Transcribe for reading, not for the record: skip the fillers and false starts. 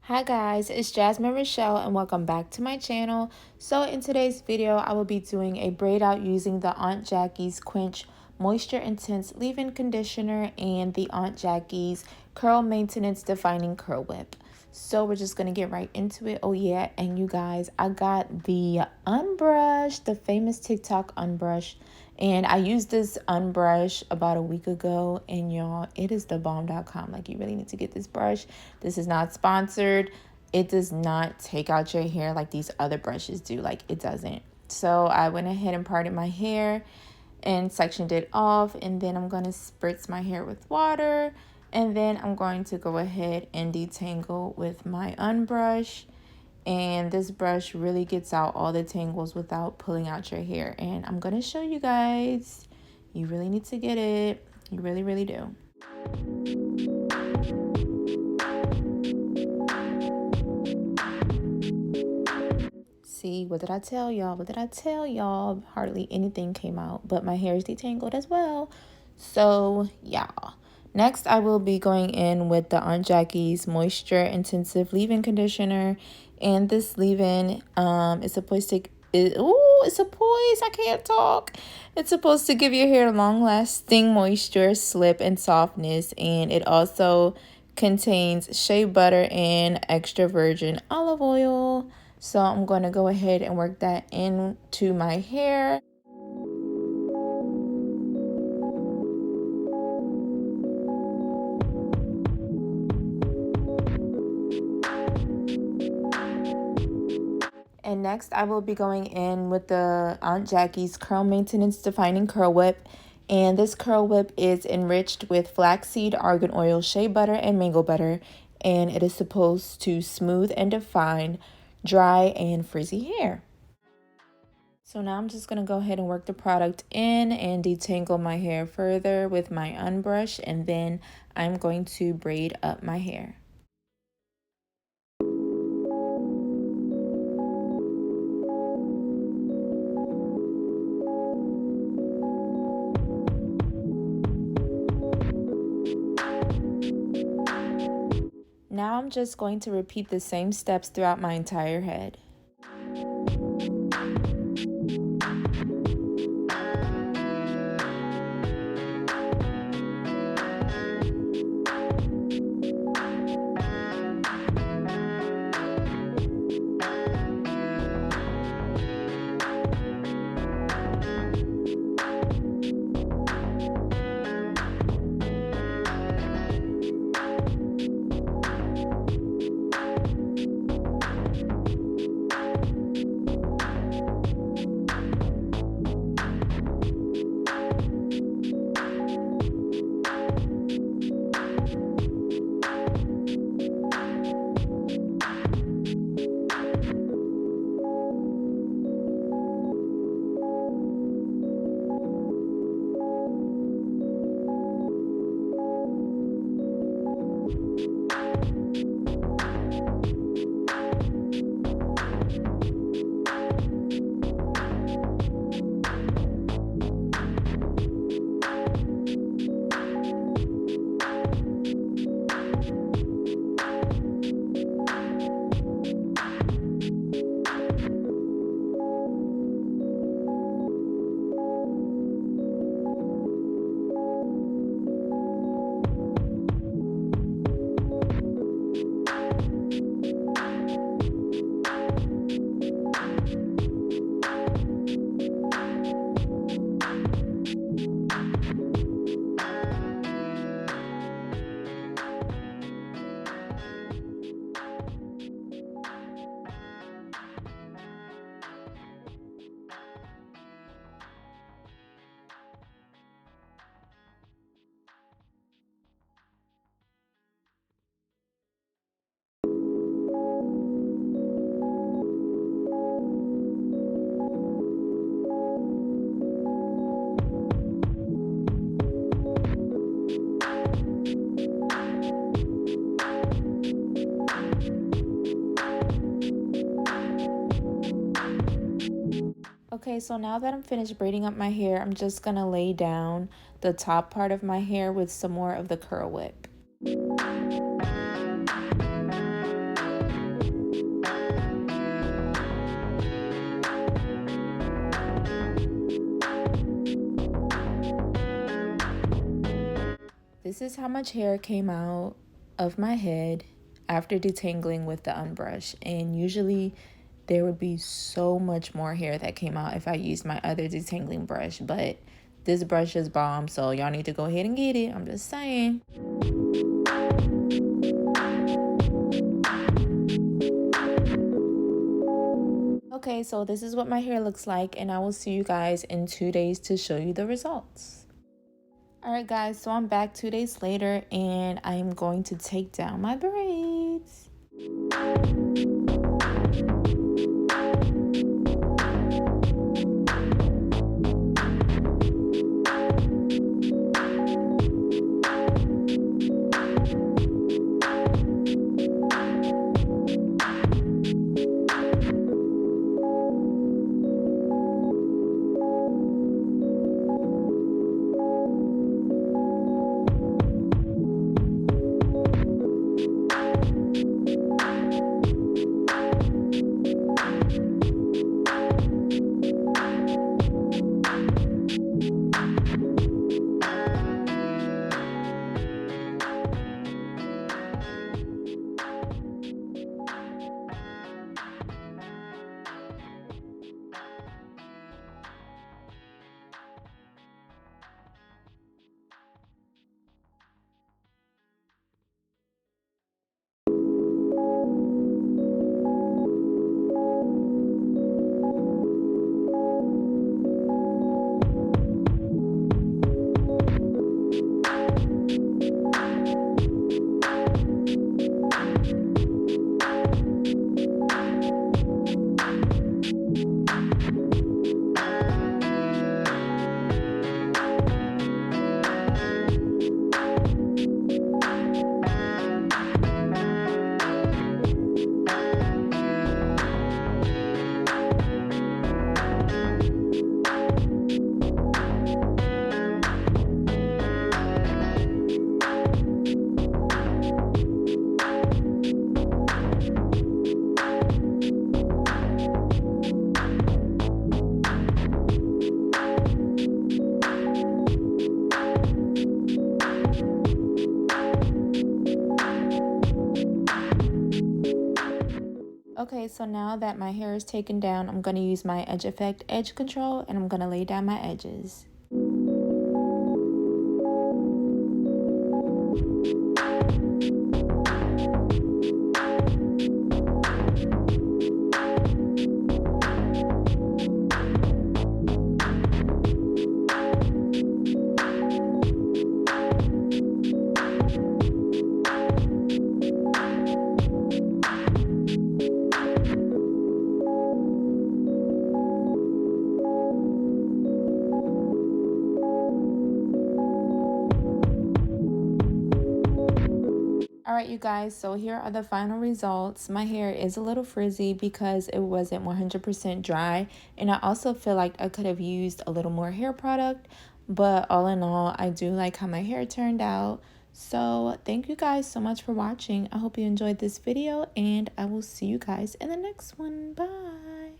Hi guys, it's Jasmine Rochelle and welcome back to my channel. So in today's video, I will be doing a braid out using the Aunt Jackie's Quench Moisture Intense Leave-In Conditioner and the Aunt Jackie's Curl Maintenance Defining Curl Whip. So we're just going to get right into it. Oh yeah, and you guys, I got the Unbrush, the famous TikTok Unbrush. And I used this Unbrush about a week ago, and y'all, it is the bomb.com. Like, you really need to get this brush. This is not sponsored. It does not take out your hair like these other brushes do. Like, it doesn't. So I went ahead and parted my hair and sectioned it off, and then I'm going to spritz my hair with water, and then I'm going to go ahead and detangle with my Unbrush. And this brush really gets out all the tangles without pulling out your hair. And I'm going to show you guys. You really need to get it. You really, really do. See, what did I tell y'all? What did I tell y'all? Hardly anything came out, but my hair is detangled as well. So, yeah. Next, I will be going in with the Aunt Jackie's Moisture Intensive Leave-In Conditioner. And this leave-in is supposed to... I can't talk. It's supposed to give your hair long-lasting moisture, slip, and softness. And it also contains shea butter and extra virgin olive oil. So I'm going to go ahead and work that into my hair. And next I will be going in with the Aunt Jackie's Curl Maintenance Defining Curl Whip. And this curl whip is enriched with flaxseed, argan oil, shea butter, and mango butter. And it is supposed to smooth and define dry and frizzy hair. So now I'm just going to go ahead and work the product in and detangle my hair further with my Unbrush. And then I'm going to braid up my hair. Now I'm just going to repeat the same steps throughout my entire head. Okay, so now that I'm finished braiding up my hair, I'm just going to lay down the top part of my hair with some more of the curl whip. This is how much hair came out of my head after detangling with the Unbrush, and usually there would be so much more hair that came out if I used my other detangling brush, but this brush is bomb, so y'all need to go ahead and get it. I'm just saying. Okay, so this is what my hair looks like, and I will see you guys in 2 days to show you the results. Alright guys, so I'm back 2 days later, and I am going to take down my braids. Okay, so now that my hair is taken down, I'm going to use my Edge Effect Edge Control, and I'm going to lay down my edges. Alright you guys, so here are the final results. My hair is a little frizzy because it wasn't 100% dry, and I also feel like I could have used a little more hair product, but all in all, I do like how my hair turned out. So thank you guys so much for watching. I hope you enjoyed this video, and I will see you guys in the next one. Bye!